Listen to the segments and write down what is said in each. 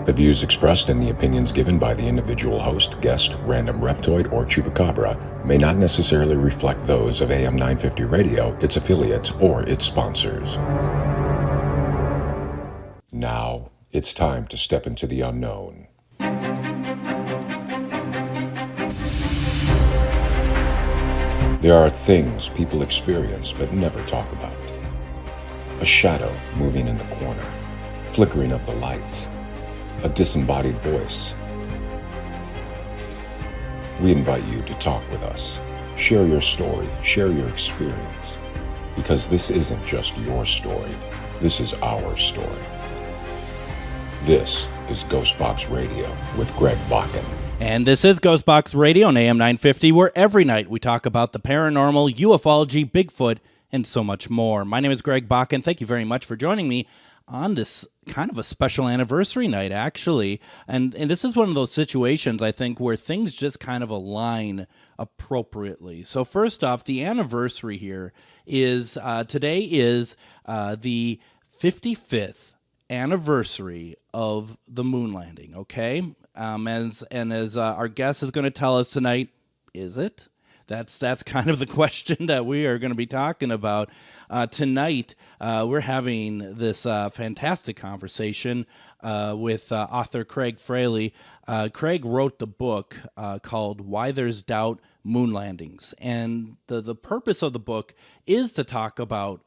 The views expressed and the opinions given by the individual host, guest, random reptoid, or chupacabra may not necessarily reflect those of AM 950 Radio, its affiliates, or its sponsors. Now, it's time to step into the unknown. There are things people experience but never talk about. A shadow moving in the corner, flickering of the lights, a disembodied voice. We invite you to talk with us. Share your story, share your experience, because this isn't just your story, this is our story. This is GhostBox Radio with Greg Bakun. And this is GhostBox Radio on AM 950, where every night we talk about the paranormal, ufology, Bigfoot, and so much more. My name is Greg Bakun. Thank you very much for joining me on this kind of a special anniversary night, actually. And this is one of those situations, I think, where things just kind of align appropriately. So first off, the anniversary here is, today is the 55th anniversary of the moon landing, okay? As our guest is going to tell us tonight, is it? That's kind of the question that we are going to be talking about tonight. We're having this fantastic conversation with author Craig Fraley. Craig wrote the book called Why There's Doubt, Moon Landings. And the purpose of the book is to talk about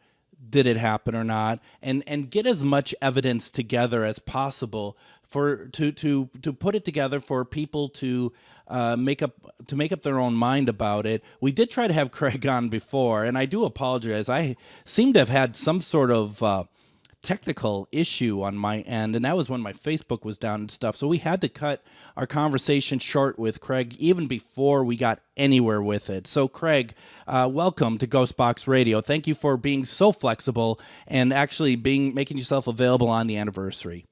did it happen or not, and get as much evidence together as possible to put it together for people to make up their own mind about it. We did try to have Craig on before, and I do apologize. I seem to have had some sort of technical issue on my end, and that was when my Facebook was down and stuff. So we had to cut our conversation short with Craig even before we got anywhere with it. So Craig, welcome to GhostBox Radio. Thank you for being so flexible and actually making yourself available on the anniversary.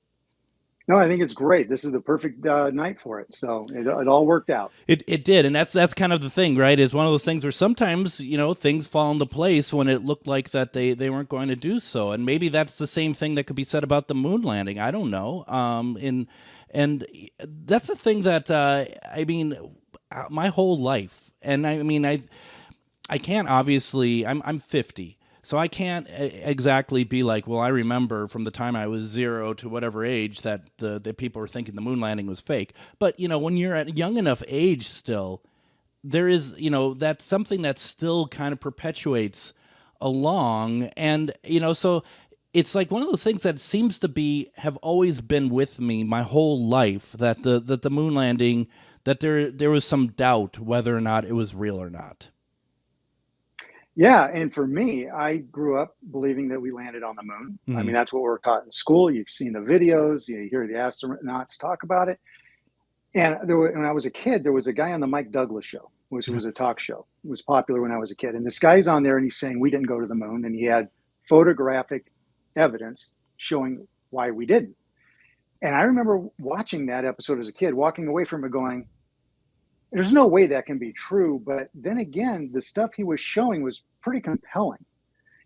No, I think it's great. This is the perfect night for it. So it all worked out. It did. And that's kind of the thing, right? Is one of those things where sometimes, things fall into place when it looked like that they weren't going to do so. And maybe that's the same thing that could be said about the moon landing. I don't know. And that's the thing that, my whole life, and I can't obviously, I'm 50. So I can't exactly be like, well, I remember from the time I was 0 to whatever age that the people were thinking the moon landing was fake. But, when you're at a young enough age still, there is, that's something that still kind of perpetuates along. And, so it's like one of those things that seems to have always been with me my whole life, that the moon landing, that there was some doubt whether or not it was real or not. Yeah, and for me, I grew up believing that we landed on the moon. Mm-hmm. I mean, that's what we're taught in school. You've seen the videos, you hear the astronauts talk about it. And when I was a kid, there was a guy on the Mike Douglas show, which was a talk show. It was popular when I was a kid. And this guy's on there and he's saying we didn't go to the moon. And he had photographic evidence showing why we didn't. And I remember watching that episode as a kid, walking away from it going, there's no way that can be true. But then again, the stuff he was showing was pretty compelling.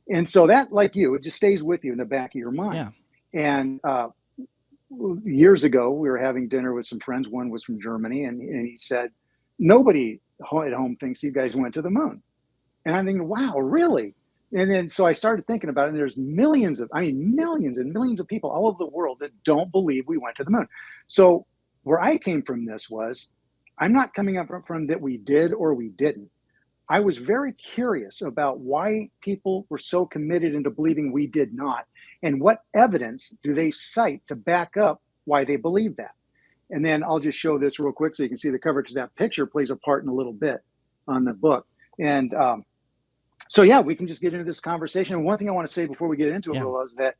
And so that, like you, it just stays with you in the back of your mind. Yeah. And years ago, we were having dinner with some friends. One was from Germany. And he said, nobody at home thinks you guys went to the moon. And I'm thinking, wow, really? And then so I started thinking about it. And there's millions and millions of people all over the world that don't believe we went to the moon. So where I came from this was, I'm not coming up from that we did or we didn't. I was very curious about why people were so committed into believing we did not, and what evidence do they cite to back up why they believe that. And then I'll just show this real quick so you can see the cover, because that picture plays a part in a little bit on the book. And so, yeah, we can just get into this conversation. And one thing I want to say before we get into it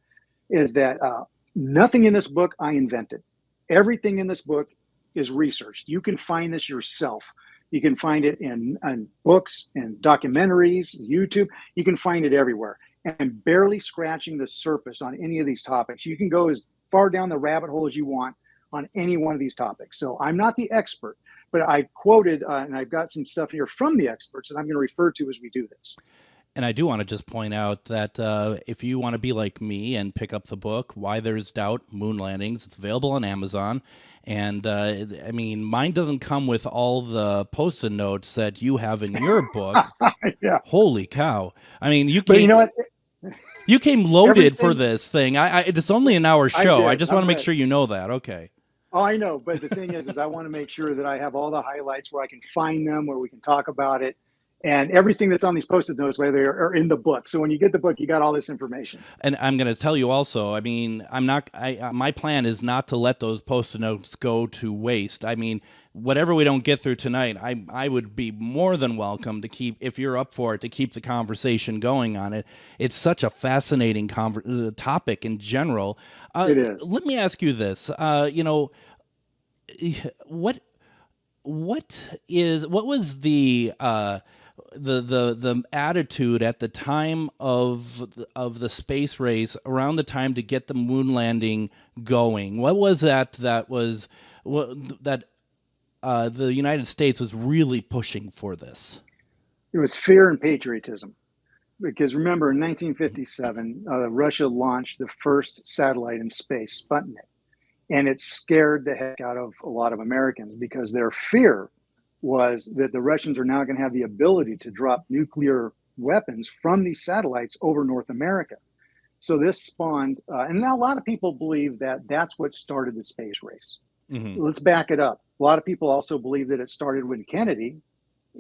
is that nothing in this book I invented. Everything in this book is researched. You can find this yourself. You can find it in books and documentaries, YouTube. You can find it everywhere. And I'm barely scratching the surface on any of these topics. You can go as far down the rabbit hole as you want on any one of these topics. So I'm not the expert, but I quoted, and I've got some stuff here from the experts that I'm going to refer to as we do this. And I do want to just point out that if you want to be like me and pick up the book, Why There's Doubt, Moon Landings, it's available on Amazon. And I mean, mine doesn't come with all the Post-it notes that you have in your book. Yeah. Holy cow. I mean, But you know what? You came loaded for this thing. It's only an hour show. I just want to make sure you know that. Okay. Oh, I know. But the thing is I want to make sure that I have all the highlights where I can find them, where we can talk about it. And everything that's on these Post-it notes, whether they are in the book. So when you get the book, you got all this information. And I'm going to tell you also, I mean, my plan is not to let those Post-it notes go to waste. I mean, whatever we don't get through tonight, I would be more than welcome to keep, if you're up for it, to keep the conversation going on it. It's such a fascinating topic in general. It is. Let me ask you this. What was the attitude at the time of the space race, around the time to get the moon landing going? What was that the United States was really pushing for this? It was fear and patriotism. Because remember, in 1957, Russia launched the first satellite in space, Sputnik. And it scared the heck out of a lot of Americans, because their fear was that the Russians are now going to have the ability to drop nuclear weapons from these satellites over North America. So this spawned, and now a lot of people believe that that's what started the space race. Mm-hmm. Let's back it up. A lot of people also believe that it started when Kennedy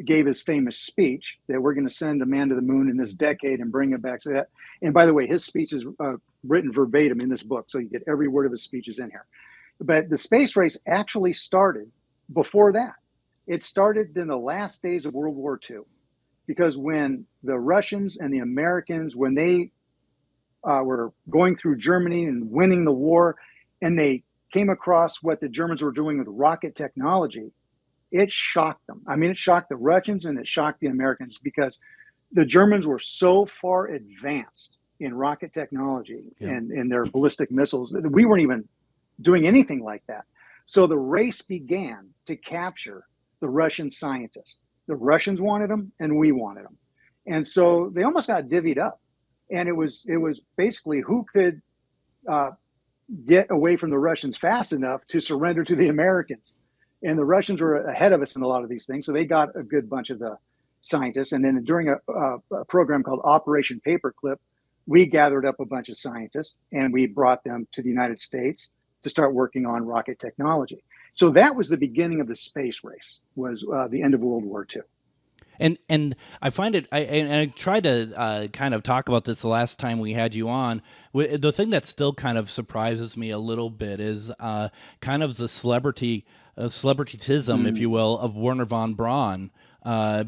gave his famous speech that we're going to send a man to the moon in this decade and bring it back to that. And by the way, his speech is written verbatim in this book, so you get every word of his speech is in here. But the space race actually started before that. It started in the last days of World War II, because when the Russians and the Americans, when they were going through Germany and winning the war, and they came across what the Germans were doing with rocket technology, it shocked them. I mean, it shocked the Russians and it shocked the Americans, because the Germans were so far advanced in rocket technology and in their ballistic missiles that we weren't even doing anything like that. So the race began to capture the Russian scientists. The Russians wanted them and we wanted them. And so they almost got divvied up. And it was basically who could get away from the Russians fast enough to surrender to the Americans. And the Russians were ahead of us in a lot of these things. So they got a good bunch of the scientists. And then during a program called Operation Paperclip, we gathered up a bunch of scientists and we brought them to the United States to start working on rocket technology. So that was the beginning of the space race, was the end of World War II. And I find it, I tried to kind of talk about this the last time we had you on. The thing that still kind of surprises me a little bit is kind of the celebrityism, if you will, of Wernher von Braun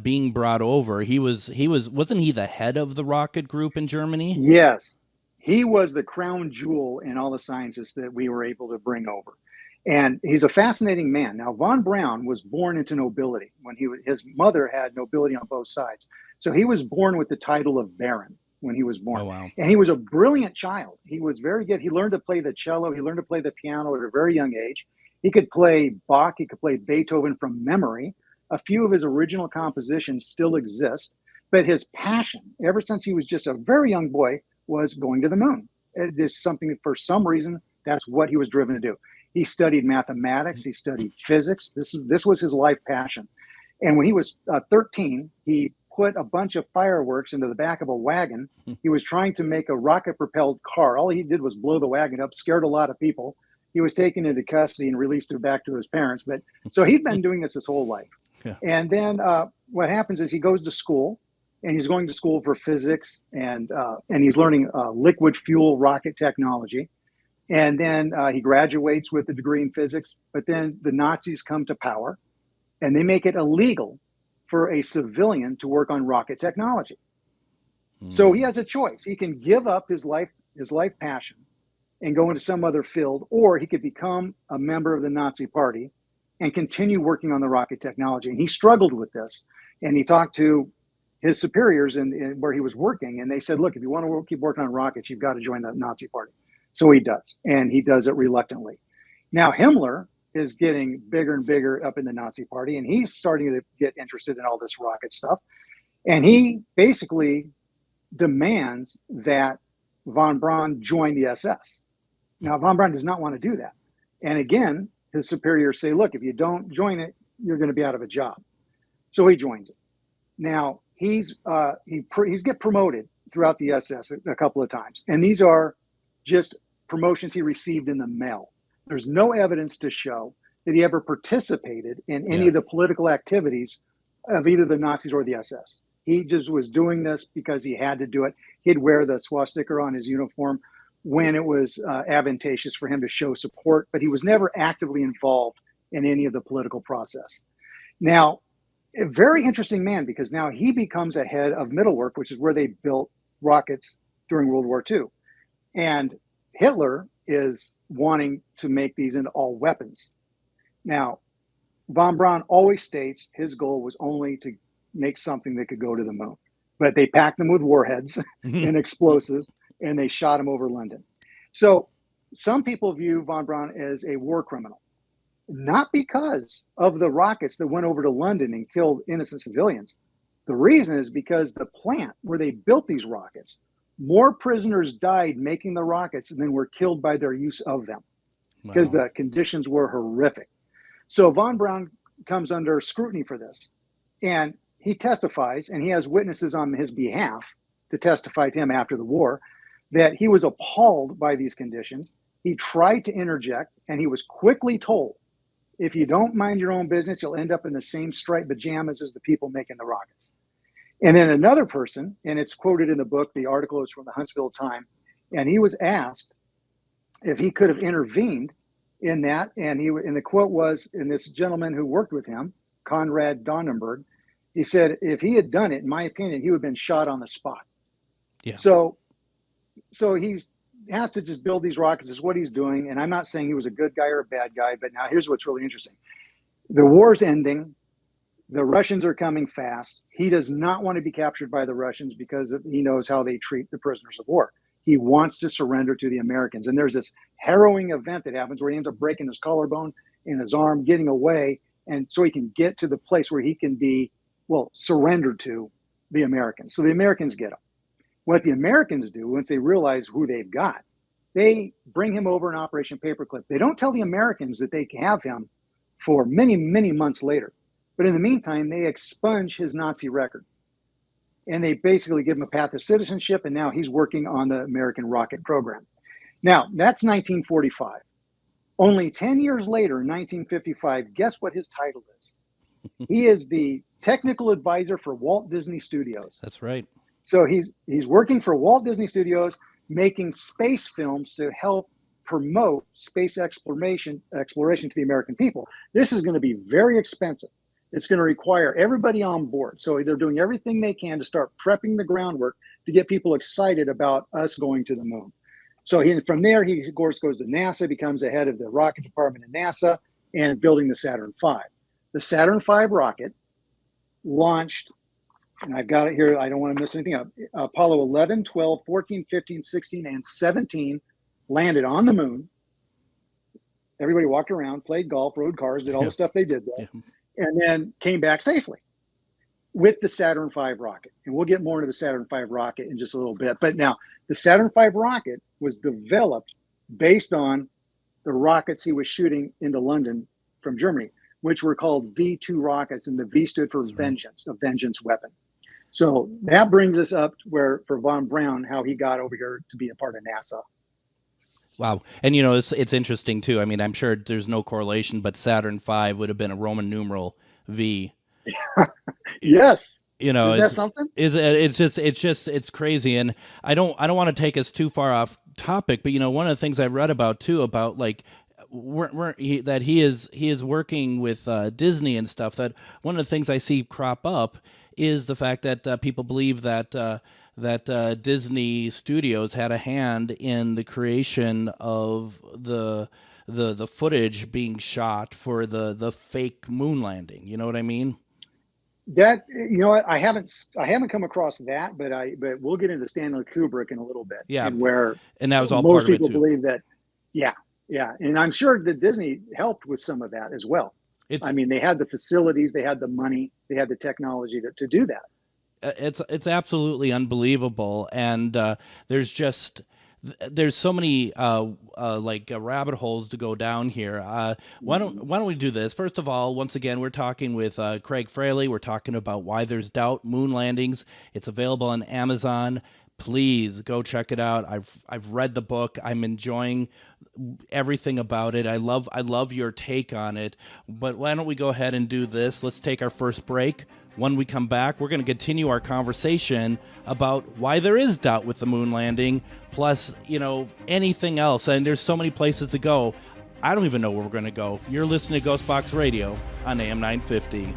being brought over. Wasn't he the head of the rocket group in Germany? Yes, he was the crown jewel in all the scientists that we were able to bring over. And he's a fascinating man. Now, von Braun was born into nobility. His mother had nobility on both sides. So he was born with the title of Baron when he was born. Oh, wow. And he was a brilliant child. He was very good. He learned to play the cello. He learned to play the piano at a very young age. He could play Bach. He could play Beethoven from memory. A few of his original compositions still exist. But his passion, ever since he was just a very young boy, was going to the moon. It is something that, for some reason, that's what he was driven to do. He studied mathematics. He studied physics. This was his life passion. And when he was 13, he put a bunch of fireworks into the back of a wagon. He was trying to make a rocket-propelled car. All he did was blow the wagon up, scared a lot of people. He was taken into custody and released back to his parents. But so he'd been doing this his whole life. Yeah. And then what happens is he goes to school, and he's going to school for physics, and he's learning liquid fuel rocket technology. And then he graduates with a degree in physics, but then the Nazis come to power and they make it illegal for a civilian to work on rocket technology. So he has a choice. He can give up his life passion and go into some other field, or he could become a member of the Nazi party and continue working on the rocket technology. And he struggled with this, and he talked to his superiors in where he was working, and they said, look, if you want to keep working on rockets, you've got to join the Nazi party. So he does, and he does it reluctantly. Now, Himmler is getting bigger and bigger up in the Nazi party, and he's starting to get interested in all this rocket stuff. And he basically demands that von Braun join the SS. Now, von Braun does not want to do that. And again, his superiors say, look, if you don't join it, you're going to be out of a job. So he joins it. Now, he's get promoted throughout the SS a couple of times. And these are just promotions he received in the mail. There's no evidence to show that he ever participated in any of the political activities of either the Nazis or the SS. He just was doing this because he had to do it. He'd wear the swastika on his uniform when it was advantageous for him to show support, but he was never actively involved in any of the political process. Now, a very interesting man, because now he becomes a head of Mittelwerk, which is where they built rockets during World War II. And Hitler is wanting to make these into all weapons. Now, von Braun always states his goal was only to make something that could go to the moon. But they packed them with warheads and explosives, and they shot him over London. So some people view von Braun as a war criminal, not because of the rockets that went over to London and killed innocent civilians. The reason is because the plant where they built these rockets, more prisoners died making the rockets than were killed by their use of them, because the conditions were horrific. So von Braun comes under scrutiny for this, and he testifies, and he has witnesses on his behalf to testify to him after the war, that he was appalled by these conditions. He tried to interject, and he was quickly told, if you don't mind your own business, you'll end up in the same striped pajamas as the people making the rockets. And then another person, and it's quoted in the book, the article is from the Huntsville Times, and he was asked if he could have intervened in that, and the quote was, and this gentleman who worked with him, Conrad Donnenberg, he said, if he had done it, in my opinion, he would have been shot on the spot. Yeah. So he has to just build these rockets, is what he's doing. And I'm not saying he was a good guy or a bad guy, but now here's what's really interesting. The war's ending. The Russians are coming fast. He does not want to be captured by the Russians because he knows how they treat the prisoners of war. He wants to surrender to the Americans. And there's this harrowing event that happens where he ends up breaking his collarbone and his arm, getting away. And so he can get to the place where he can be, surrendered to the Americans. So the Americans get him. What the Americans do, once they realize who they've got, they bring him over in Operation Paperclip. They don't tell the Americans that they have him for many, many months later. But in the meantime, they expunge his Nazi record. And they basically give him a path to citizenship, and now he's working on the American rocket program. Now, that's 1945. Only 10 years later, in 1955, guess what his title is? He is the technical advisor for Walt Disney Studios. That's right. So he's working for Walt Disney Studios, making space films to help promote space exploration to the American people. This is going to be very expensive. It's going to require everybody on board. So they're doing everything they can to start prepping the groundwork to get people excited about us going to the moon. So from there, he, of course, goes to NASA, becomes the head of the rocket department at NASA, and building the Saturn V. The Saturn V rocket launched, and I've got it here, I don't want to mess anything up, Apollo 11, 12, 14, 15, 16, and 17 landed on the moon. Everybody walked around, played golf, rode cars, did all the stuff they did there. Yeah. And then came back safely with the Saturn V rocket. And we'll get more into the Saturn V rocket in just a little bit. But now, the Saturn V rocket was developed based on the rockets he was shooting into London from Germany, which were called V2 rockets. And the V stood for vengeance, a vengeance weapon. So that brings us up where, for von Braun, how he got over here to be a part of NASA. Wow. And, you know, it's interesting, too. I mean, I'm sure there's no correlation, but Saturn V would have been a Roman numeral V. Yes. You know, is that something? It's crazy. And I don't want to take us too far off topic, but, you know, one of the things I've read about, too, about like that he is working with Disney and stuff, that one of the things I see crop up is the fact that people believe that Disney Studios had a hand in the creation of the footage being shot for the fake moon landing. You know what I mean? That, you know what, I haven't come across that, but we'll get into Stanley Kubrick in a little bit. Yeah, and that was all most part of it people too. Believe that. Yeah, and I'm sure that Disney helped with some of that as well. I mean, they had the facilities, they had the money, they had the technology to do that. It's absolutely unbelievable, and there's so many rabbit holes to go down here. Why don't we do this? First of all, once again, we're talking with Craig Fraley. We're talking about Why There's Doubt: Moon Landings. It's available on Amazon. Please go check it out. I've read the book. I'm enjoying everything about it. I love your take on it. But why don't we go ahead and do this? Let's take our first break. When we come back, we're going to continue our conversation about why there is doubt with the moon landing, plus, anything else. And there's so many places to go. I don't even know where we're going to go. You're listening to GhostBox Radio on AM 950.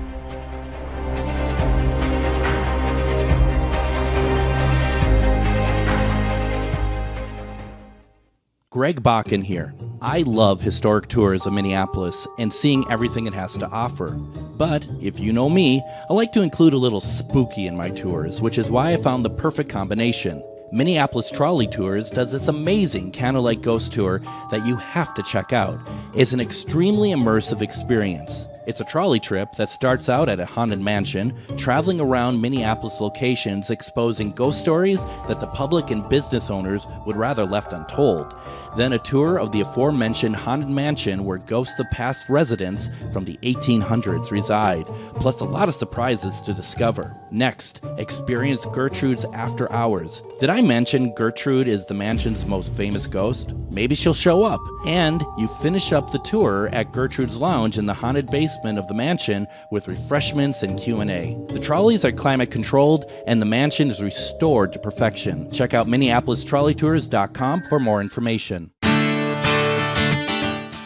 Greg Bakun here. I love historic tours of Minneapolis and seeing everything it has to offer. But if you know me, I like to include a little spooky in my tours, which is why I found the perfect combination. Minneapolis Trolley Tours does this amazing candlelight ghost tour that you have to check out. It's an extremely immersive experience. It's a trolley trip that starts out at a haunted mansion, traveling around Minneapolis locations exposing ghost stories that the public and business owners would rather left untold. Then a tour of the aforementioned haunted mansion where ghosts of past residents from the 1800s reside, plus a lot of surprises to discover. Next, experience Gertrude's After Hours. Did I mention Gertrude is the mansion's most famous ghost? Maybe she'll show up. And you finish up the tour at Gertrude's Lounge in the haunted basement of the mansion with refreshments and Q&A. The trolleys are climate controlled and the mansion is restored to perfection. Check out MinneapolisTrolleyTours.com for more information.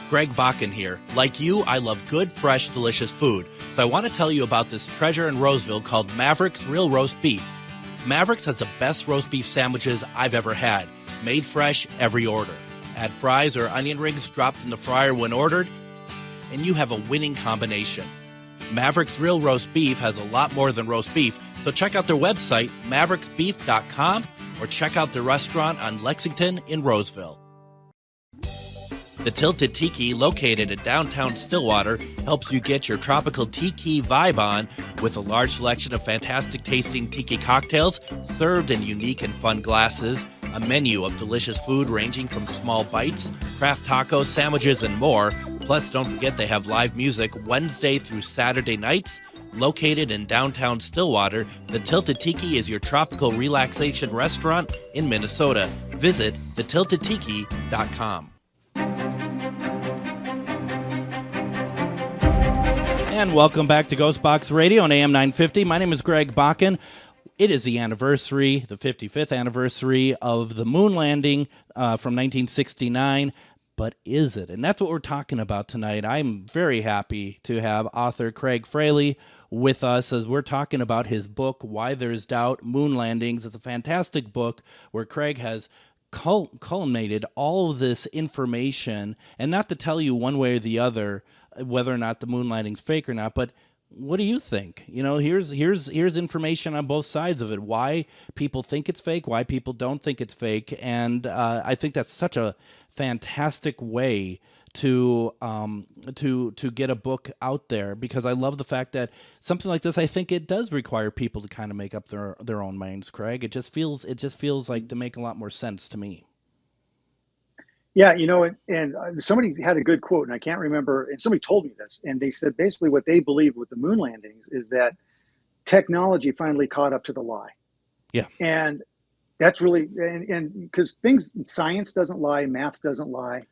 Greg Bakun here. Like you, I love good, fresh, delicious food. So I want to tell you about this treasure in Roseville called Maverick's Real Roast Beef. Maverick's has the best roast beef sandwiches I've ever had. Made fresh every order. Add fries or onion rings dropped in the fryer when ordered, and you have a winning combination. Maverick's Real Roast Beef has a lot more than roast beef, so check out their website, mavericksbeef.com, or check out their restaurant on Lexington in Roseville. The Tilted Tiki, located in downtown Stillwater, helps you get your tropical tiki vibe on with a large selection of fantastic tasting tiki cocktails served in unique and fun glasses, a menu of delicious food ranging from small bites, craft tacos, sandwiches, and more. Plus, don't forget they have live music Wednesday through Saturday nights. Located in downtown Stillwater, the Tilted Tiki is your tropical relaxation restaurant in Minnesota. Visit thetiltedtiki.com. And welcome back to GhostBox Radio on AM 950. My name is Greg Bakun. It is the anniversary, the 55th anniversary of the moon landing from 1969. But is it? And that's what we're talking about tonight. I'm very happy to have author Craig Fraley with us as we're talking about his book, Why There's Doubt: Moon Landings. It's a fantastic book where Craig has culminated all of this information, and not to tell you one way or the other whether or not the moon landing's fake or not, but what do you think? Here's information on both sides of it. Why people think it's fake, why people don't think it's fake, and I think that's such a fantastic way to get a book out there, because I love the fact that something like this, I think it does require people to kind of make up their own minds, Craig. It just feels like to make a lot more sense to me. Yeah, and somebody had a good quote, and I can't remember, and somebody told me this, and they said basically what they believe with the moon landings is that technology finally caught up to the lie. Yeah. And that's really, and because science doesn't lie, math doesn't lie.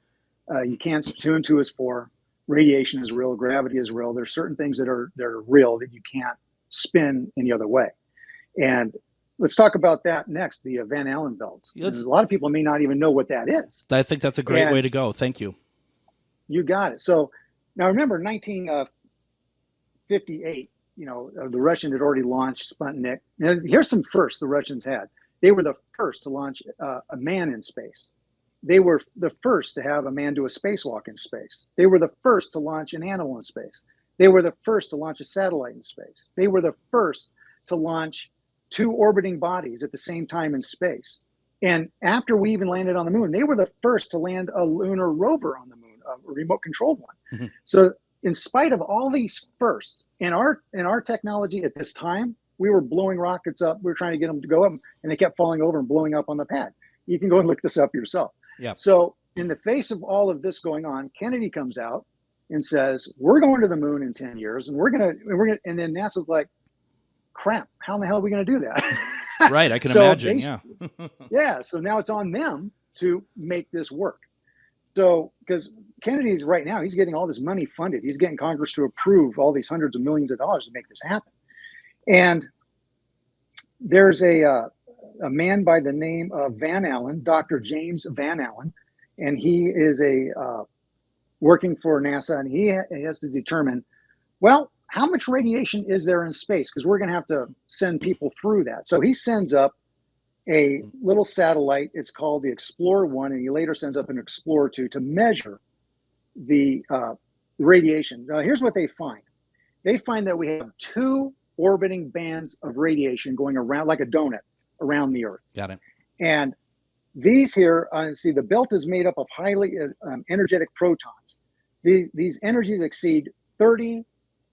You can't, 2 and 2 is 4. Radiation is real, gravity is real. There's certain things that are real that you can't spin any other way. And let's talk about that next, the Van Allen belts. A lot of people may not even know what that is. I think that's a great way to go. Thank you. You got it. So now remember 1958, the Russians had already launched Sputnik. Now, here's some firsts the Russians had. They were the first to launch a man in space. They were the first to have a man do a spacewalk in space. They were the first to launch an animal in space. They were the first to launch a satellite in space. They were the first to launch 2 orbiting bodies at the same time in space. And after we even landed on the moon, they were the first to land a lunar rover on the moon, a remote controlled one. Mm-hmm. So in spite of all these firsts, and our technology at this time we were blowing rockets up. We were trying to get them to go up, and they kept falling over and blowing up on the pad. You can go and look this up yourself. Yeah. So in the face of all of this going on, Kennedy comes out and says, we're going to the moon in 10 years, and we're gonna, and then NASA's like, crap, how in the hell are we going to do that? Right, I can imagine, yeah. Yeah, so now it's on them to make this work. So, because Kennedy's right now, he's getting all this money funded. He's getting Congress to approve all these hundreds of millions of dollars to make this happen. And there's a man by the name of Van Allen, Dr. James Van Allen, and he is working for NASA, and he has to determine, well, how much radiation is there in space? Because we're going to have to send people through that. So he sends up a little satellite. It's called the Explorer 1, and he later sends up an Explorer 2 to measure the radiation. Now, here's what they find. They find that we have 2 orbiting bands of radiation going around like a donut around the Earth. Got it. And these here, see, the belt is made up of highly energetic protons. These energies exceed 30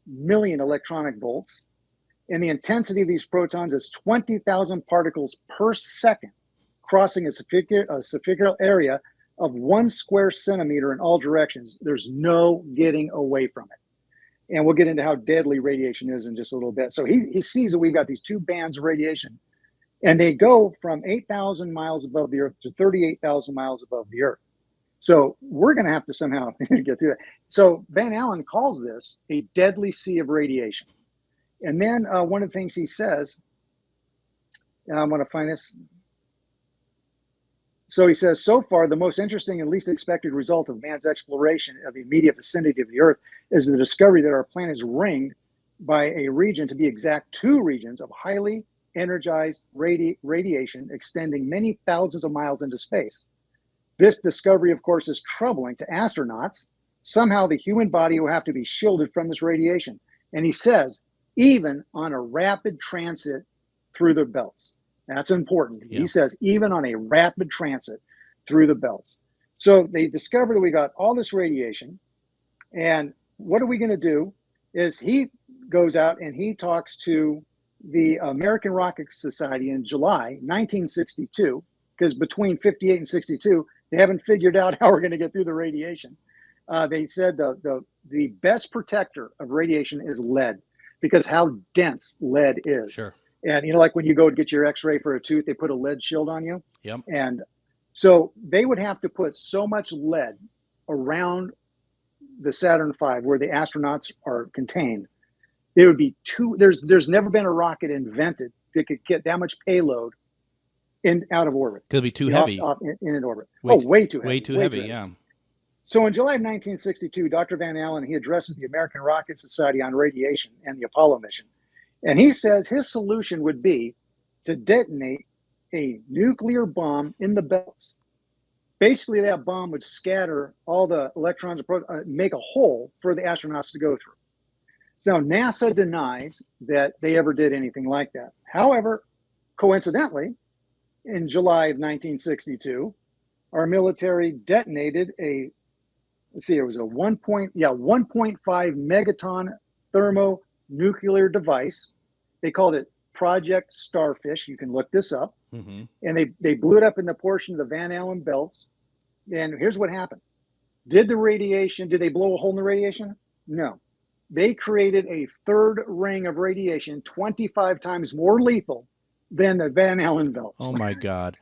million electronic volts, and the intensity of these protons is 20,000 particles per second, crossing a spherical area of 1 square centimeter in all directions. There's no getting away from it. And we'll get into how deadly radiation is in just a little bit. So he sees that we've got these 2 bands of radiation, and they go from 8,000 miles above the Earth to 38,000 miles above the Earth. So we're going to have to somehow get through that. So Van Allen calls this a deadly sea of radiation. And then one of the things he says, and I'm going to find this. So he says, so far, the most interesting and least expected result of man's exploration of the immediate vicinity of the Earth is the discovery that our planet is ringed by a region, to be exact, 2 regions of highly energized radiation extending many thousands of miles into space. This discovery, of course, is troubling to astronauts. Somehow the human body will have to be shielded from this radiation. And he says, even on a rapid transit through the belts. That's important. Yeah. He says, even on a rapid transit through the belts. So they discovered that we got all this radiation. And what are we going to do is he goes out and he talks to the American Rocket Society in July 1962, because between 58 and 62, they haven't figured out how we're going to get through the radiation. They said the best protector of radiation is lead, because how dense lead is. Sure. And, you know, like when you go to get your x-ray for a tooth, they put a lead shield on you. Yep. And so they would have to put so much lead around the Saturn V where the astronauts are contained. There would be there's never been a rocket invented that could get that much payload out of orbit. Could be too heavy. In an orbit. Way too heavy. Way too heavy, yeah. So in July of 1962, Dr. Van Allen, he addresses the American Rocket Society on radiation and the Apollo mission. And he says his solution would be to detonate a nuclear bomb in the belts. Basically, that bomb would scatter all the electrons, make a hole for the astronauts to go through. So NASA denies that they ever did anything like that. However, coincidentally, in July of 1962, our military detonated it was a 1.5 megaton thermonuclear device. They called it Project Starfish. You can look this up. Mm-hmm. And they blew it up in the portion of the Van Allen belts. And here's what happened. Did they blow a hole in the radiation? No. They created a 3rd ring of radiation, 25 times more lethal than the Van Allen belts. Oh my God.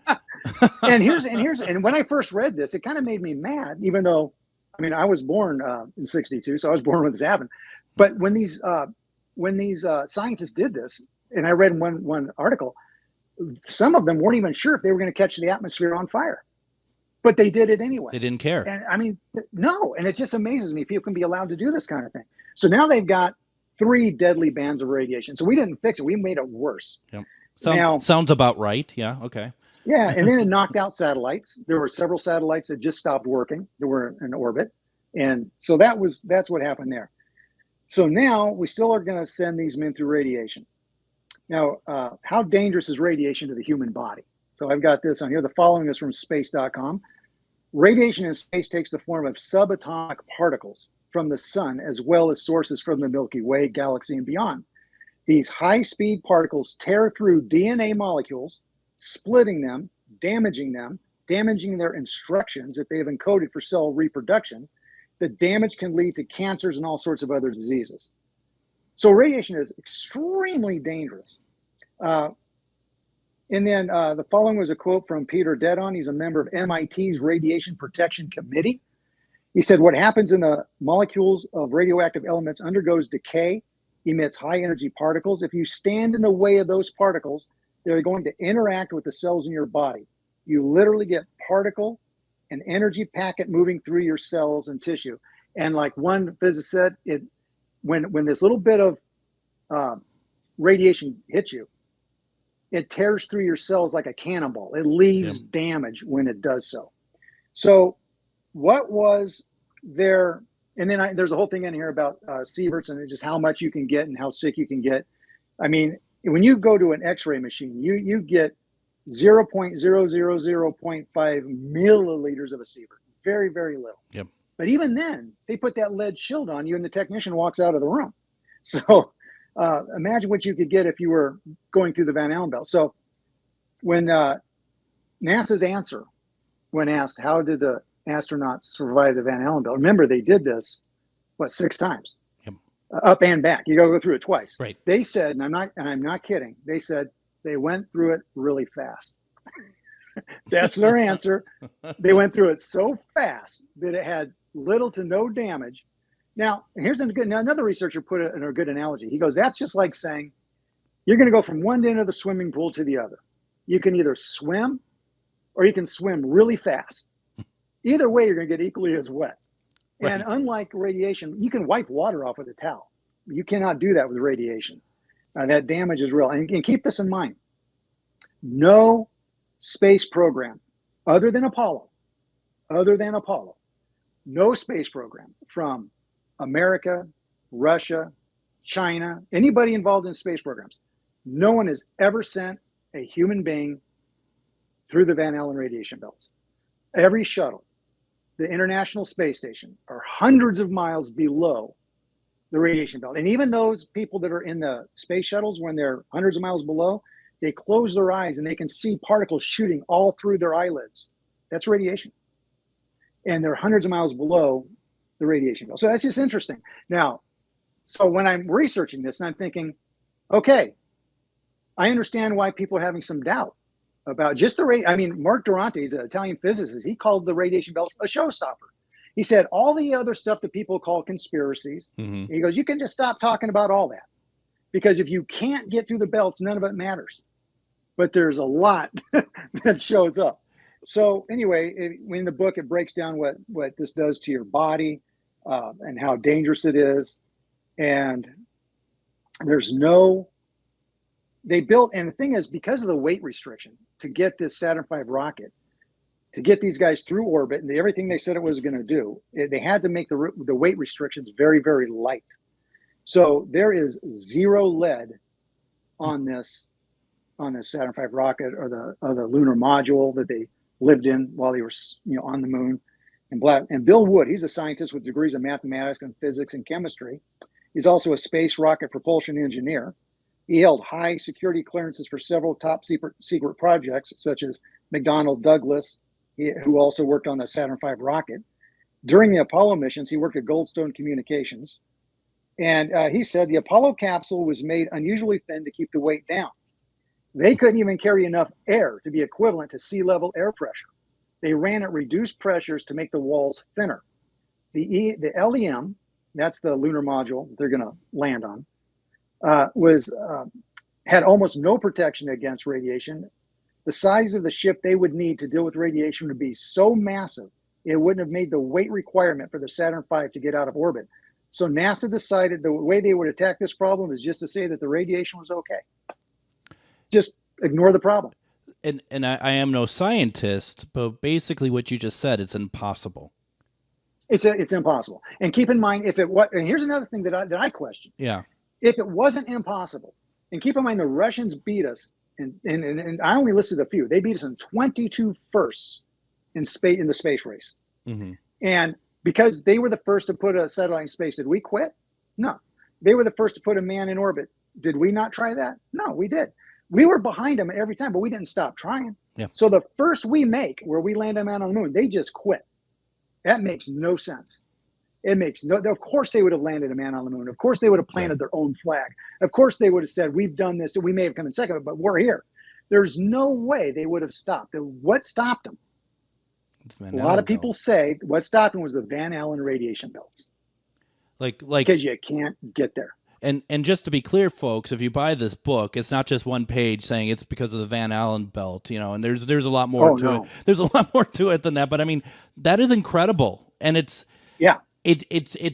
and when I first read this, it kind of made me mad, even though, I mean, I was born in 62, so I was born when this happened. But when these scientists did this, and I read one article, some of them weren't even sure if they were going to catch the atmosphere on fire, but they did it anyway. They didn't care. And I mean, no, and it just amazes me people can be allowed to do this kind of thing. So now they've got 3 deadly bands of radiation. So we didn't fix it; we made it worse. Yep. Sounds about right. Yeah. Okay. Yeah, and then it knocked out satellites. There were several satellites that just stopped working. They were in orbit, and so that's what happened there. So now we still are going to send these men through radiation. Now, how dangerous is radiation to the human body? So I've got this on here. The following is from space.com. Radiation in space takes the form of subatomic particles from the sun, as well as sources from the Milky Way, galaxy, and beyond. These high-speed particles tear through DNA molecules, splitting them, damaging their instructions that they have encoded for cell reproduction. The damage can lead to cancers and all sorts of other diseases. So radiation is extremely dangerous. And then the following was a quote from Peter Dedon. He's a member of MIT's Radiation Protection Committee. He said, what happens in the molecules of radioactive elements undergoes decay, emits high energy particles. If you stand in the way of those particles, they're going to interact with the cells in your body. You literally get particle and energy packet moving through your cells and tissue. And like one physicist said, when this little bit of radiation hits you, it tears through your cells like a cannonball. It leaves damage when it does so. So what was there? And then there's a whole thing in here about sieverts and just how much you can get and how sick you can get. I mean, when you go to an x-ray machine, you get 0.000.5 milliliters of a sievert. Very, very little. Yep. But even then, they put that lead shield on you and the technician walks out of the room. So imagine what you could get if you were going through the Van Allen belt. So when NASA's answer, when asked, how did the astronauts survive the Van Allen belt? Remember, they did this, 6 times? Yep. Up and back. You got to go through it twice. Right. They said, and I'm not kidding, they said they went through it really fast. That's their answer. They went through it so fast that it had little to no damage. Now, here's another researcher put it in a good analogy. He goes, that's just like saying you're going to go from one end of the swimming pool to the other. You can either swim or you can swim really fast. Either way, you're going to get equally as wet. Right. And unlike radiation, you can wipe water off with a towel. You cannot do that with radiation. That damage is real. And keep this in mind. No space program other than Apollo, no space program from America, Russia, China, anybody involved in space programs, no one has ever sent a human being through the Van Allen radiation belts. Every shuttle, the International Space Station, are hundreds of miles below the radiation belt. And even those people that are in the space shuttles, when they're hundreds of miles below, they close their eyes and they can see particles shooting all through their eyelids. That's radiation. And they're hundreds of miles below the radiation belt. So that's just interesting. Now, so when I'm researching this and I'm thinking, okay, I understand why people are having some doubt about just the I mean, Mark Durante is an Italian physicist. He called the radiation belt a showstopper. He said all the other stuff that people call conspiracies, he goes, you can just stop talking about all that. Because if you can't get through the belts, none of it matters. But there's a lot that shows up. So anyway, in the book, it breaks down what this does to your body and how dangerous it is. And there's they built, and the thing is, because of the weight restriction to get this Saturn V rocket, to get these guys through orbit and everything they said it was going to do, they had to make the weight restrictions very, very light. So there is 0 lead on this Saturn V rocket or the lunar module that they lived in while they were on the moon. And Bill Wood, he's a scientist with degrees in mathematics and physics and chemistry. He's also a space rocket propulsion engineer. He held high security clearances for several top secret projects, such as McDonnell Douglas, who also worked on the Saturn V rocket. During the Apollo missions, he worked at Goldstone Communications. And he said the Apollo capsule was made unusually thin to keep the weight down. They couldn't even carry enough air to be equivalent to sea level air pressure. They ran at reduced pressures to make the walls thinner. The LEM, that's the lunar module they're going to land on, had almost no protection against radiation. The size of the ship they would need to deal with radiation would be so massive, it wouldn't have made the weight requirement for the Saturn V to get out of orbit. So NASA decided the way they would attack this problem is just to say that the radiation was okay. Just ignore the problem. And I am no scientist, but basically what you just said, it's impossible. It's impossible. And keep in mind, and here's another thing that I question. Yeah. If it wasn't impossible, and keep in mind the Russians beat us, and I only listed a few. They beat us in 22 firsts in the space race. Mm-hmm. And because they were the first to put a satellite in space, did we quit? No. They were the first to put a man in orbit. Did we not try that? No, we did. We were behind them every time, but we didn't stop trying. Yeah. So the first we make where we land a man on the moon, they just quit. That makes no sense. It makes no, of course they would have landed a man on the moon. Of course they would have planted their own flag. Of course they would have said, we've done this. We may have come in second, but we're here. There's no way they would have stopped. What stopped them? A lot of people say what stopped them was the Van Allen radiation belts. Like because you can't get there. And just to be clear, folks, if you buy this book, it's not just one page saying it's because of the Van Allen belt, you know, and there's a lot more to it. There's a lot more to it than that. But I mean, that is incredible. And it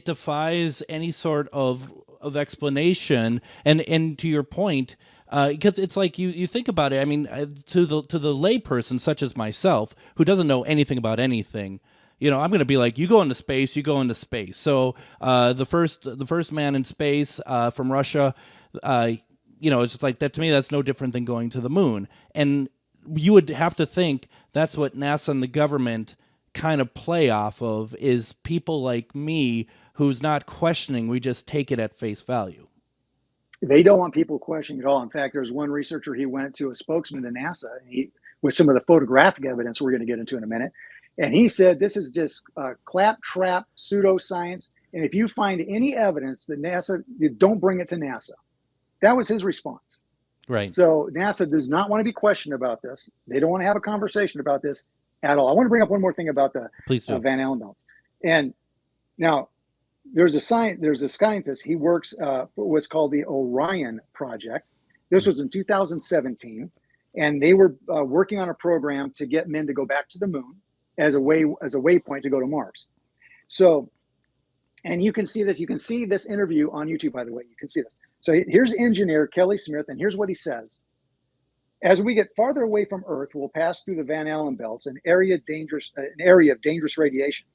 defies any sort of explanation. And to your point, because it's like you think about it. I mean, to the layperson such as myself who doesn't know anything about anything, you know, I'm going to be like, you go into space, you go into space. So the first man in space from Russia, you know, it's just like that to me. That's no different than going to the moon. And you would have to think that's what NASA and the government kind of play off of, is people like me who's not questioning. We just take it at face value. They don't want people questioning at all. In fact, there's one researcher, he went to a spokesman to NASA with some of the photographic evidence we're going to get into in a minute. And he said, this is just claptrap pseudoscience. And if you find any evidence that NASA, you don't bring it to NASA. That was his response. Right. So NASA does not want to be questioned about this. They don't want to have a conversation about this at all. I want to bring up one more thing about the Van Allen belts. And now there's a scientist, he works for what's called the Orion Project. This was in 2017. And they were working on a program to get men to go back to the moon as a waypoint to go to Mars. So, and you can see this interview on YouTube, by the way. You can see this. So here's engineer Kelly Smith, and here's what he says. As we get farther away from Earth, we'll pass through the Van Allen belts, an area of dangerous radiation.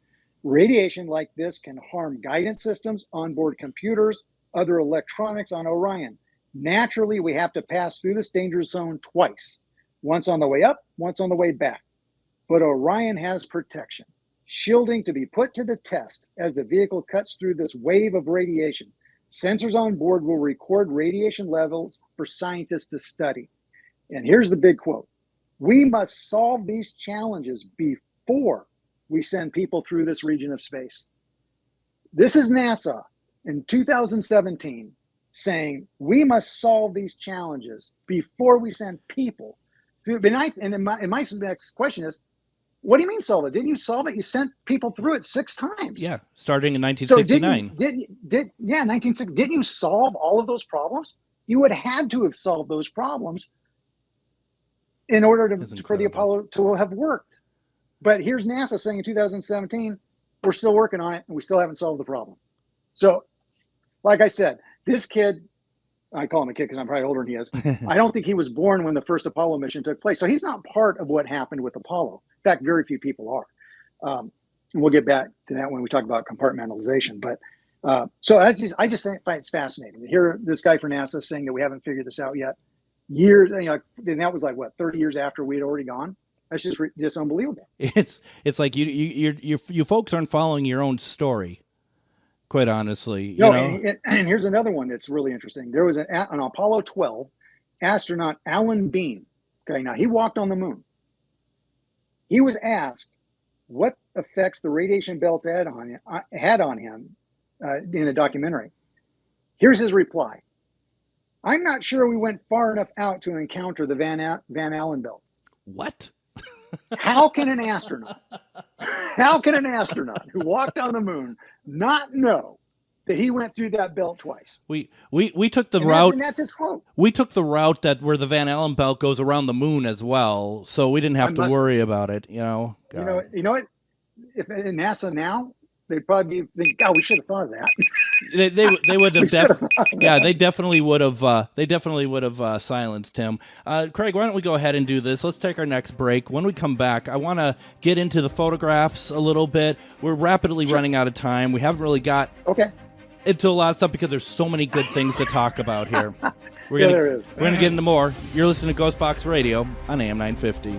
Radiation like this can harm guidance systems, onboard computers, other electronics on Orion. Naturally, we have to pass through this dangerous zone twice, once on the way up, once on the way back. But Orion has protection, shielding to be put to the test as the vehicle cuts through this wave of radiation. Sensors on board will record radiation levels for scientists to study. And here's the big quote. We must solve these challenges before we send people through this region of space. This is NASA in 2017 saying we must solve these challenges before we send people through. And my next question is, what do you mean solve it? Didn't you solve it? You sent people through it 6 times. Yeah, starting in 1969. So 1960. Didn't you solve all of those problems? You would have had to have solved those problems in order for the Apollo to have worked. But here's NASA saying in 2017, we're still working on it and we still haven't solved the problem. So, like I said, this kid, I call him a kid because I'm probably older than he is. I don't think he was born when the first Apollo mission took place. So he's not part of what happened with Apollo. In fact, very few people are. And we'll get back to that when we talk about compartmentalization. But so I just find it's fascinating to hear this guy for NASA saying that we haven't figured this out yet. Years, and that was like what, 30 years after we had already gone. That's just unbelievable. It's like you folks aren't following your own story. Quite honestly, and here's another one that's really interesting. There was an Apollo 12 astronaut, Alan Bean. Okay, now he walked on the moon. He was asked what effects the radiation belt had on him in a documentary. Here's his reply. I'm not sure we went far enough out to encounter the Van Allen belt. What? How can an astronaut who walked on the moon not know that he went through that belt twice? We took the route. And that's his quote. We took the route that where the Van Allen belt goes around the moon as well, so we didn't have to worry about it. You know what? If in NASA now, they'd probably think, "God, we should have thought of that." They would have they definitely would have silenced him. Craig, why don't we go ahead and do this? Let's take our next break. When we come back, I want to get into the photographs a little bit. We're rapidly running out of time. We haven't really got into a lot of stuff because there's so many good things to talk about here. We're gonna get into more. You're listening to GhostBox Radio on AM 950.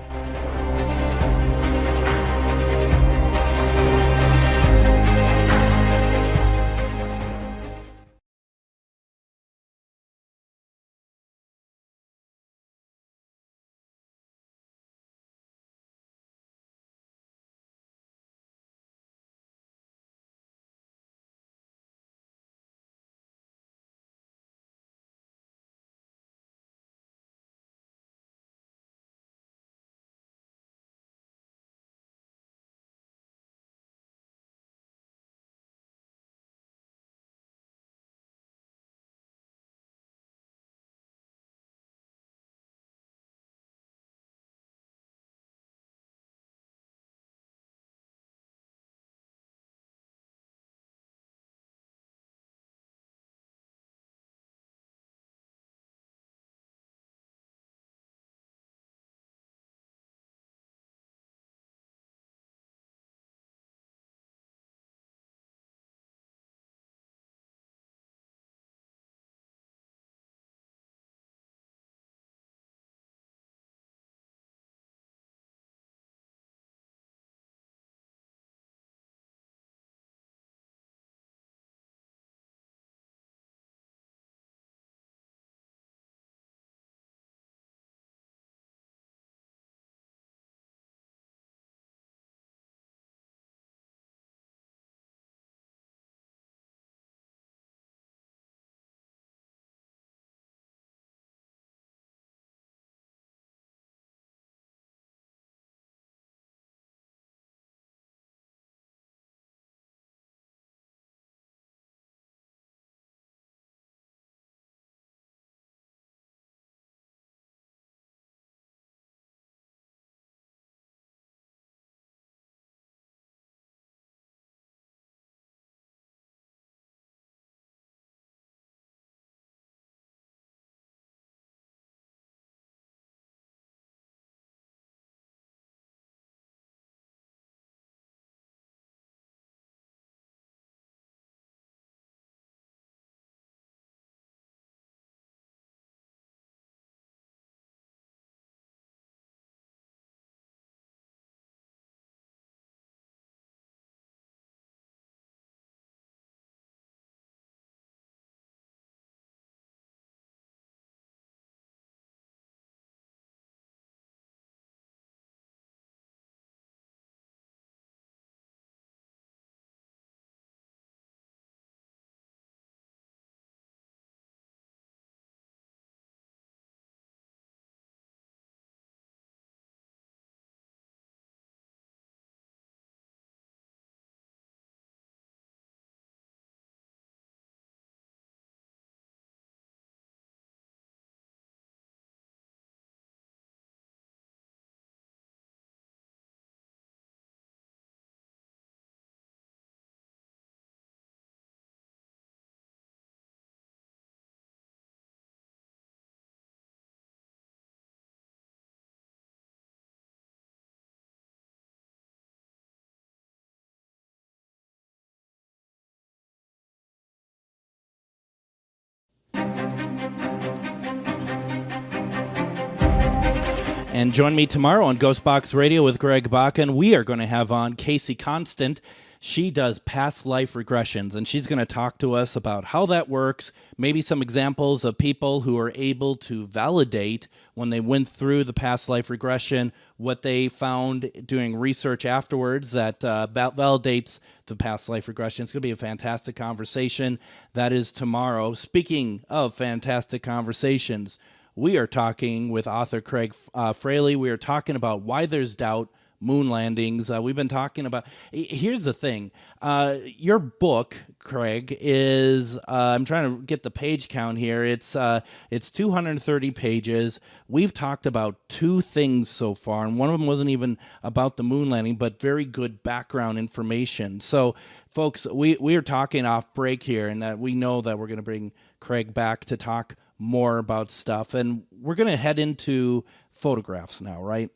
And join me tomorrow on GhostBox Radio with Greg Bakun. We are going to have on Casey Constant. She does past life regressions, and she's going to talk to us about how that works, maybe some examples of people who are able to validate when they went through the past life regression, what they found doing research afterwards that validates the past life regression. It's going to be a fantastic conversation. That is tomorrow. Speaking of fantastic conversations, we are talking with author Craig Fraley. We are talking about why there's doubt, moon landings. We've been talking about, here's the thing. Your book, Craig, is, I'm trying to get the page count here. It's 230 pages. We've talked about two things so far, and one of them wasn't even about the moon landing, but very good background information. So, folks, we are talking off break here, and we know that we're going to bring Craig back to talk more about stuff, and we're going to head into photographs now, right?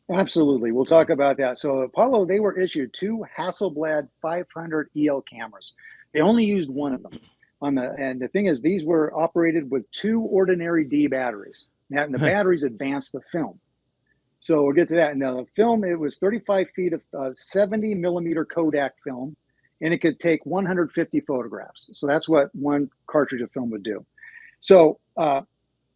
Absolutely. We'll talk about that. So Apollo, they were issued two Hasselblad 500 EL cameras. They only used one of them and the thing is, these were operated with two ordinary D batteries. Now, and the batteries advanced the film. So we'll get to that. Now the film, it was 35 feet of 70 millimeter Kodak film, and it could take 150 photographs. So that's what one cartridge of film would do. So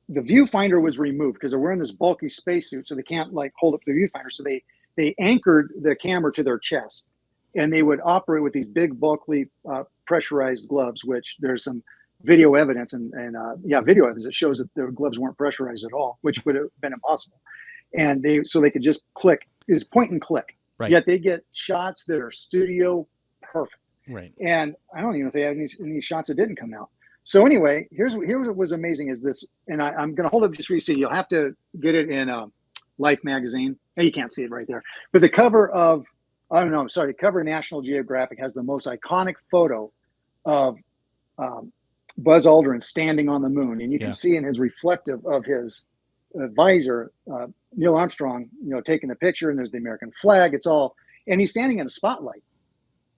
the viewfinder was removed because they're wearing this bulky spacesuit, so they can't like hold up the viewfinder. So they anchored the camera to their chest, and they would operate with these big, bulky, pressurized gloves. Which there's some video evidence and video evidence that shows that their gloves weren't pressurized at all, which would have been impossible. And they could just click, is point and click. Right. Yet they get shots that are studio perfect. Right. And I don't even know if they had any shots that didn't come out. So anyway, here's what was amazing is this, and I'm going to hold up just for you to see. You'll have to get it in Life magazine. Hey, you can't see it right there. But the cover of, cover of National Geographic has the most iconic photo of Buzz Aldrin standing on the moon. And you can see in his reflective of his visor, Neil Armstrong, taking the picture, and there's the American flag. It's all, and he's standing in a spotlight.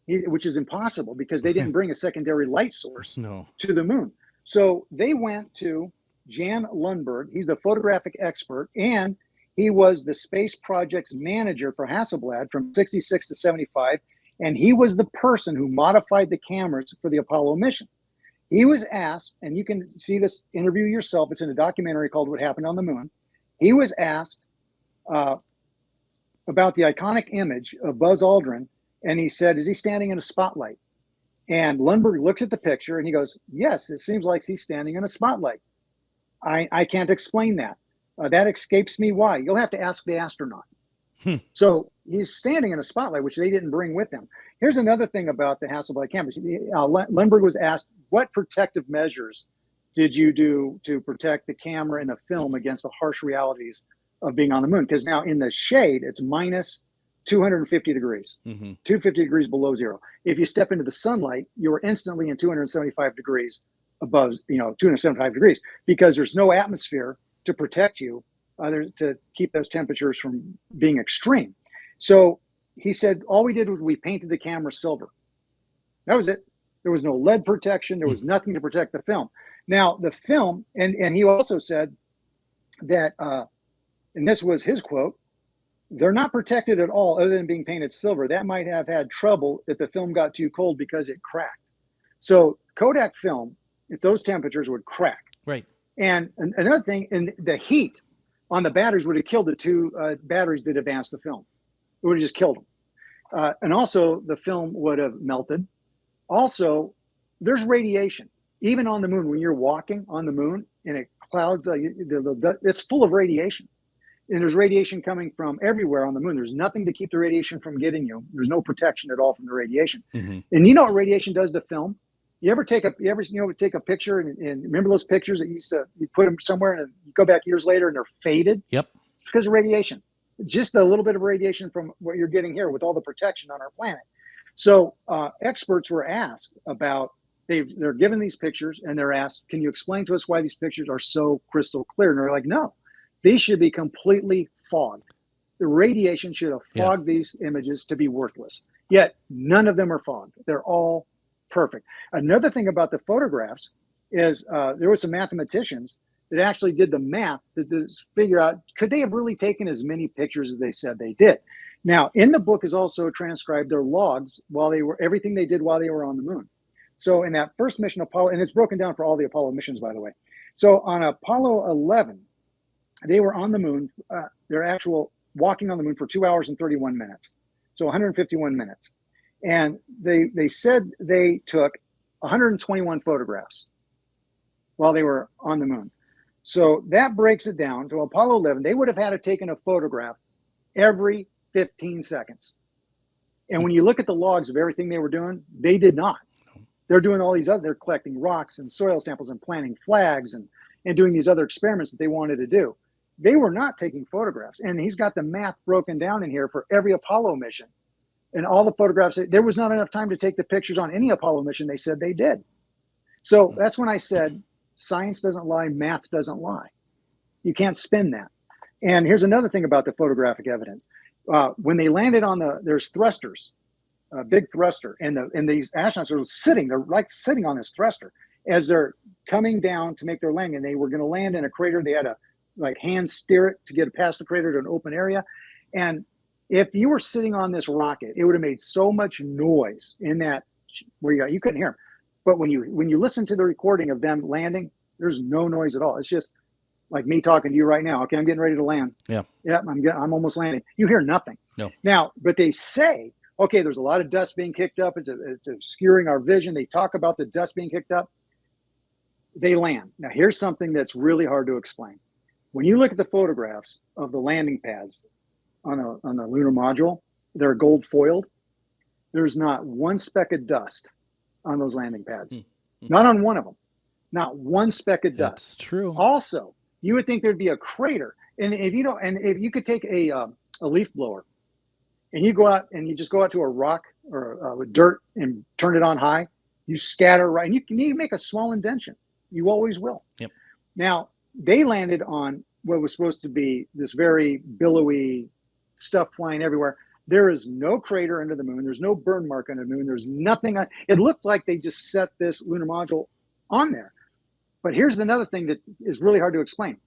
Which is impossible because they didn't bring a secondary light source to the moon. So they went to Jan Lundberg. He's the photographic expert, and he was the space project's manager for Hasselblad from 66 to 75. And he was the person who modified the cameras for the Apollo mission. He was asked, and you can see this interview yourself. It's in a documentary called What Happened on the Moon. He was asked about the iconic image of Buzz Aldrin. And he said, is he standing in a spotlight? And Lundberg looks at the picture and he goes, yes, it seems like he's standing in a spotlight. I can't explain that. That escapes me. Why? You'll have to ask the astronaut. So he's standing in a spotlight, which they didn't bring with them. Here's another thing about the Hasselblad cameras. Lundberg was asked, what protective measures did you do to protect the camera and the film against the harsh realities of being on the moon? Because now in the shade, it's minus 250 degrees, 250 degrees below zero. If you step into the sunlight, you're instantly in 275 degrees above, 275 degrees, because there's no atmosphere to protect you, to keep those temperatures from being extreme. So he said, all we did was we painted the camera silver. That was it. There was no lead protection. There was nothing to protect the film. Now the film, and he also said that, and this was his quote, they're not protected at all other than being painted silver. That might have had trouble if the film got too cold because it cracked. So Kodak film, at those temperatures, would crack. Right. And another thing, and the heat on the batteries would have killed the two batteries that advanced the film. It would have just killed them. And also the film would have melted. Also, there's radiation. Even on the moon, when you're walking on the moon and it clouds, it's full of radiation. And there's radiation coming from everywhere on the moon. There's nothing to keep the radiation from getting you. There's no protection at all from the radiation. And you know what radiation does to film? You ever take a picture and remember those pictures that you put them somewhere and you go back years later and they're faded? Yep. It's because of radiation. Just a little bit of radiation from what you're getting here with all the protection on our planet. So experts were asked about, they're given these pictures and they're asked, can you explain to us why these pictures are so crystal clear? And they're like, no. These should be completely fogged. The radiation should have fogged these images to be worthless. Yet none of them are fogged. They're all perfect. Another thing about the photographs is there were some mathematicians that actually did the math to figure out, could they have really taken as many pictures as they said they did? Now, in the book is also transcribed their logs everything they did while they were on the moon. So in that first mission, Apollo, and it's broken down for all the Apollo missions, by the way. So on Apollo 11, they were on the moon, their actual walking on the moon for 2 hours and 31 minutes. So 151 minutes. And they said they took 121 photographs while they were on the moon. So that breaks it down to Apollo 11. They would have had to taken a photograph every 15 seconds. And when you look at the logs of everything they were doing, they did not. They're doing all these they're collecting rocks and soil samples and planting flags and doing these other experiments that they wanted to do. They were not taking photographs. And he's got the math broken down in here for every Apollo mission. And all the photographs, there was not enough time to take the pictures on any Apollo mission they said they did. So that's when I said, science doesn't lie, math doesn't lie. You can't spin that. And here's another thing about the photographic evidence. When they landed there's thrusters, a big thruster, and these astronauts are they're like sitting on this thruster as they're coming down to make their landing. And they were going to land in a crater. They had to hand steer it to get past the crater to an open area. And if you were sitting on this rocket, it would have made so much noise in that where you couldn't hear them. But when you listen to the recording of them landing, there's no noise at all. It's just like me talking to you right now. Okay, I'm getting ready to land. Yeah, I'm almost landing. You hear nothing. No. Now, but they say, okay, there's a lot of dust being kicked up. It's obscuring our vision. They talk about the dust being kicked up. They land. Now, here's something that's really hard to explain. When you look at the photographs of the landing pads on the lunar module, they're gold foiled. There's not one speck of dust on those landing pads. Not on one of them. Not one speck of dust. That's true. Also, you would think there'd be a crater. And if you could take a leaf blower and you go out and you just go out to a rock or with dirt and turn it on high, you scatter right, and you need to make a small indentation. You always will. Yep. Now, they landed on what was supposed to be this very billowy stuff flying everywhere. There is no crater under the moon. There's no burn mark under the moon. There's nothing. It looks like they just set this lunar module on there. But here's another thing that is really hard to explain.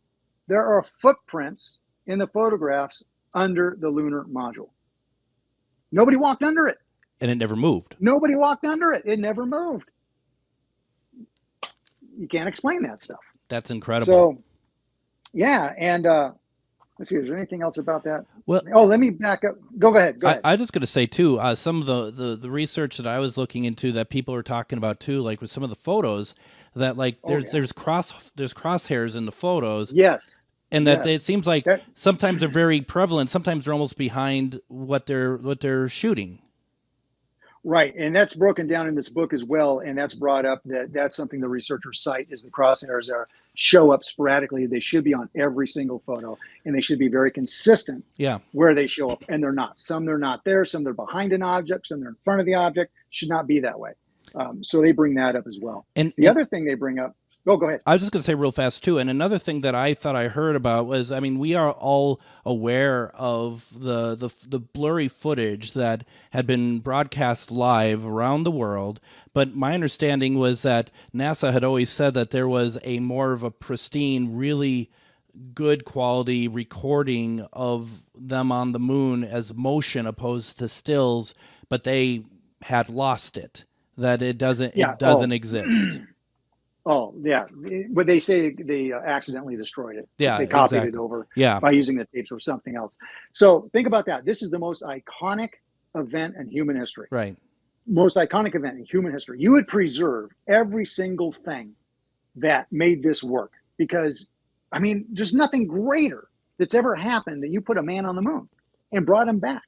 There are footprints in the photographs under the lunar module. Nobody walked under it. And it never moved. Nobody walked under it. It never moved. You can't explain that stuff. That's incredible. So, yeah. And let's see, is there anything else about that? Well, let me back up. Go ahead. I was just going to say, too, some of the research that I was looking into that people are talking about, too, like with some of the photos, that there's crosshairs in the photos. Yes. And that it seems like sometimes they're very prevalent. Sometimes they're almost behind what they're shooting. Right. And that's broken down in this book as well. And that's brought up that's something the researchers cite is the crosshairs show up sporadically. They should be on every single photo and they should be very consistent where they show up. And they're not. Some they're not there. Some they're behind an object. Some they're in front of the object. Should not be that way. So they bring that up as well. And the other thing they bring up, go ahead. I was just going to say real fast, too. And another thing that I thought I heard about was, we are all aware of the blurry footage that had been broadcast live around the world. But my understanding was that NASA had always said that there was a more of a pristine, really good quality recording of them on the moon as motion opposed to stills, but they had lost it, that it doesn't exist. Oh, yeah. But they say they accidentally destroyed it. Yeah, they copied it over by using the tapes or something else. So think about that. This is the most iconic event in human history. Right. Most iconic event in human history. You would preserve every single thing that made this work because, there's nothing greater that's ever happened that you put a man on the moon and brought him back.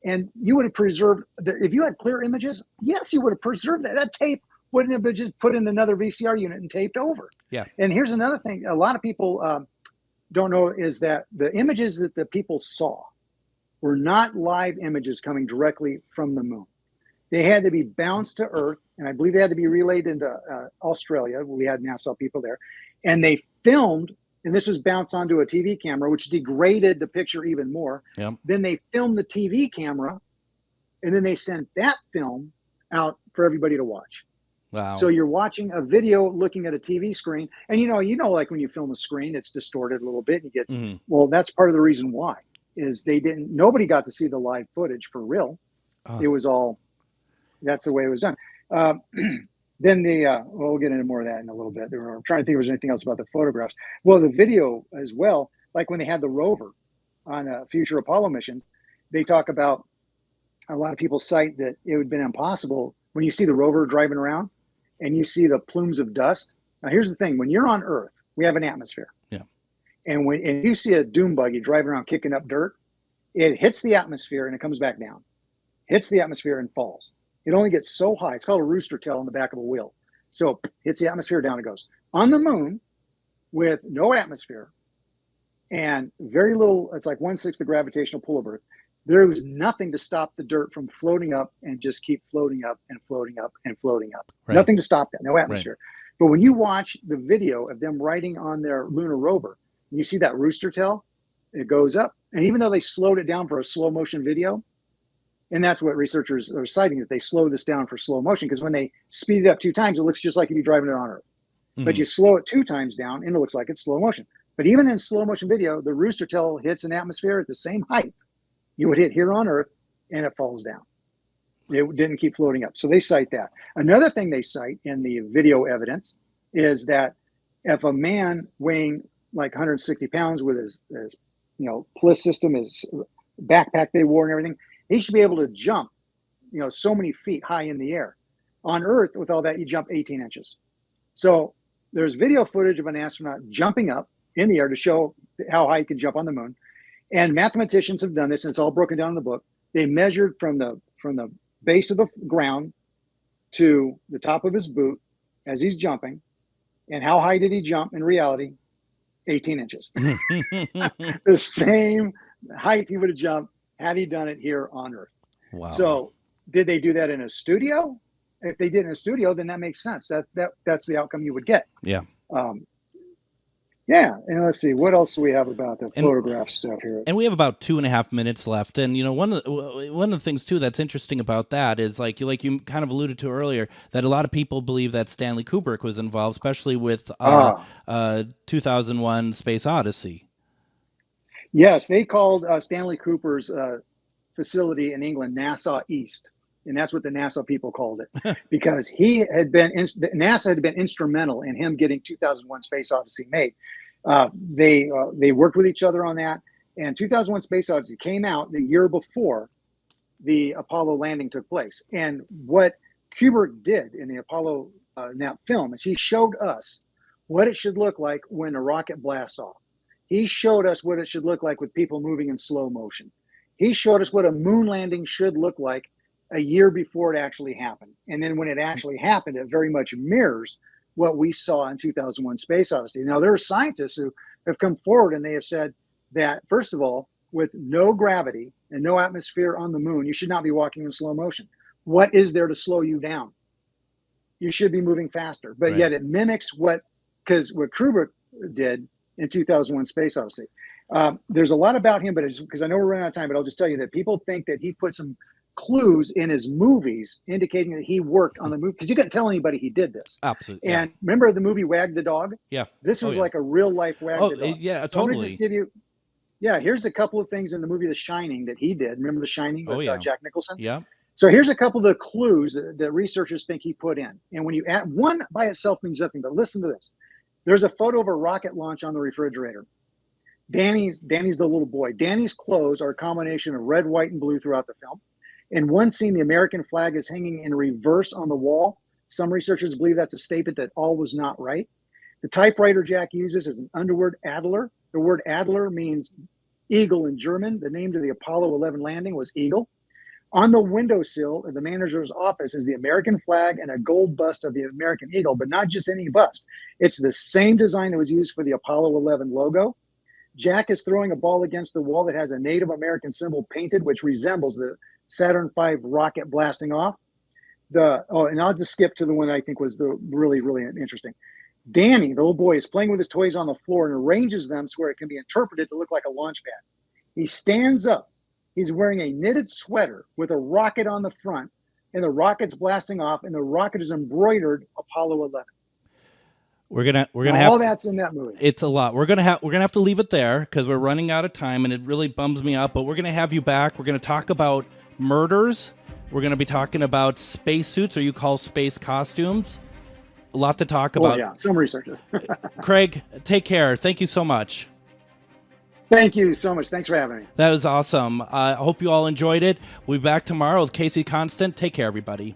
And you would have preserved, if you had clear images, yes, you would have preserved that. That tape wouldn't have been just put in another VCR unit and taped over. Yeah. And here's another thing a lot of people don't know is that the images that the people saw were not live images coming directly from the moon. They had to be bounced to Earth, and I believe they had to be relayed into Australia. We had NASA people there. And they filmed, and this was bounced onto a TV camera, which degraded the picture even more. Yep. Then they filmed the TV camera, and then they sent that film out for everybody to watch. Wow. So you're watching a video looking at a TV screen, and like when you film a screen, it's distorted a little bit. You get, Mm-hmm. well, that's part of the reason why is nobody got to see the live footage for real. It was all, that's the way it was done. Then we'll get into more of that in a little bit. I'm trying to think if there's anything else about the photographs. Well, the video as well, like when they had the rover on future Apollo missions, they talk about, a lot of people cite that it would have been impossible when you see the rover driving around and you see the plumes of dust. Now, here's the thing. When you're on Earth, we have an atmosphere. Yeah. And when you see a dune buggy driving around kicking up dirt, it hits the atmosphere and it comes back down. Hits the atmosphere and falls. It only gets so high. It's called a rooster tail on the back of a wheel. So hits the atmosphere, down it goes. On the moon, with no atmosphere and very little, it's like 1/6 the gravitational pull of Earth, there was nothing to stop the dirt from floating up and just keep floating up and floating up and floating up. Right. Nothing to stop that, no atmosphere. Right. But when you watch the video of them riding on their lunar rover, you see that rooster tail, it goes up. And even though they slowed it down for a slow motion video, and that's what researchers are citing, that they slow this down for slow motion, because when they speed it up 2 times, it looks just like you'd be driving it on Earth. Mm-hmm. But you slow it 2 times down and it looks like it's slow motion. But even in slow motion video, the rooster tail hits an atmosphere at the same height you would hit here on Earth, and it falls down. It didn't keep floating up. So they cite that. Another thing they cite in the video evidence is that if a man weighing like 160 pounds with his PLIS system, his backpack they wore and everything, he should be able to jump, so many feet high in the air. On Earth, with all that, you jump 18 inches. So there's video footage of an astronaut jumping up in the air to show how high he can jump on the moon. And mathematicians have done this, and it's all broken down in the book. They measured from the base of the ground to the top of his boot as he's jumping. And how high did he jump in reality? 18 inches. The same height he would have jumped had he done it here on Earth. Wow. So did they do that in a studio? If they did in a studio, then that makes sense. That's the outcome you would get. Yeah. Yeah, and let's see, what else do we have about the photograph stuff here? And we have about 2.5 minutes left. And one of the things too that's interesting about that is like you kind of alluded to earlier, that a lot of people believe that Stanley Kubrick was involved, especially with 2001: Space Odyssey. Yes, they called Stanley Cooper's facility in England NASA East. And that's what the NASA people called it, because NASA had been instrumental in him getting 2001: Space Odyssey made. They worked with each other on that, and 2001: Space Odyssey came out the year before the Apollo landing took place. And what Kubrick did in the Apollo in that film is he showed us what it should look like when a rocket blasts off. He showed us what it should look like with people moving in slow motion. He showed us what a moon landing should look like a year before it actually happened. And then when it actually happened, it very much mirrors what we saw in 2001: Space Odyssey. Now, there are scientists who have come forward and they have said that, first of all, with no gravity and no atmosphere on the moon, you should not be walking in slow motion. What is there to slow you down? You should be moving faster. But right. Yet it mimics what Kubrick did in 2001: Space Odyssey. There's a lot about him, but because I know we're running out of time, but I'll just tell you that people think that he put some clues in his movies indicating that he worked on the movie, because you couldn't tell anybody he did this. Absolutely. And remember the movie Wag the Dog? Yeah. This was like a real life Wag the Dog. Yeah, so totally. I'm gonna just give you, here's a couple of things in the movie The Shining that he did. Remember The Shining with Jack Nicholson? Yeah. So here's a couple of the clues that researchers think he put in. And when you add one by itself means nothing, but listen to this. There's a photo of a rocket launch on the refrigerator. Danny's the little boy. Danny's clothes are a combination of red, white, and blue throughout the film. In one scene, the American flag is hanging in reverse on the wall. Some researchers believe that's a statement that all was not right. The typewriter Jack uses is an underword Adler. The word Adler means eagle in German. The name to the Apollo 11 landing was Eagle. On the windowsill of the manager's office is the American flag and a gold bust of the American eagle, but not just any bust. It's the same design that was used for the Apollo 11 logo. Jack is throwing a ball against the wall that has a Native American symbol painted, which resembles the Saturn V rocket blasting off. And I'll just skip to the one I think was the really, really interesting. Danny, the little boy, is playing with his toys on the floor and arranges them so where it can be interpreted to look like a launch pad. He stands up. He's wearing a knitted sweater with a rocket on the front and the rocket's blasting off, and the rocket is embroidered Apollo 11. We're gonna Now, have all that's in that movie. It's a lot. We're gonna have to leave it there because we're running out of time, and it really bums me out. But we're gonna have you back. We're gonna talk about murders. We're gonna be talking about spacesuits, or you call space costumes. A lot to talk about. Oh yeah, some researchers. Craig, take care. Thank you so much. Thank you so much. Thanks for having me. That was awesome. I hope you all enjoyed it. We'll be back tomorrow with Casey Constant. Take care, everybody.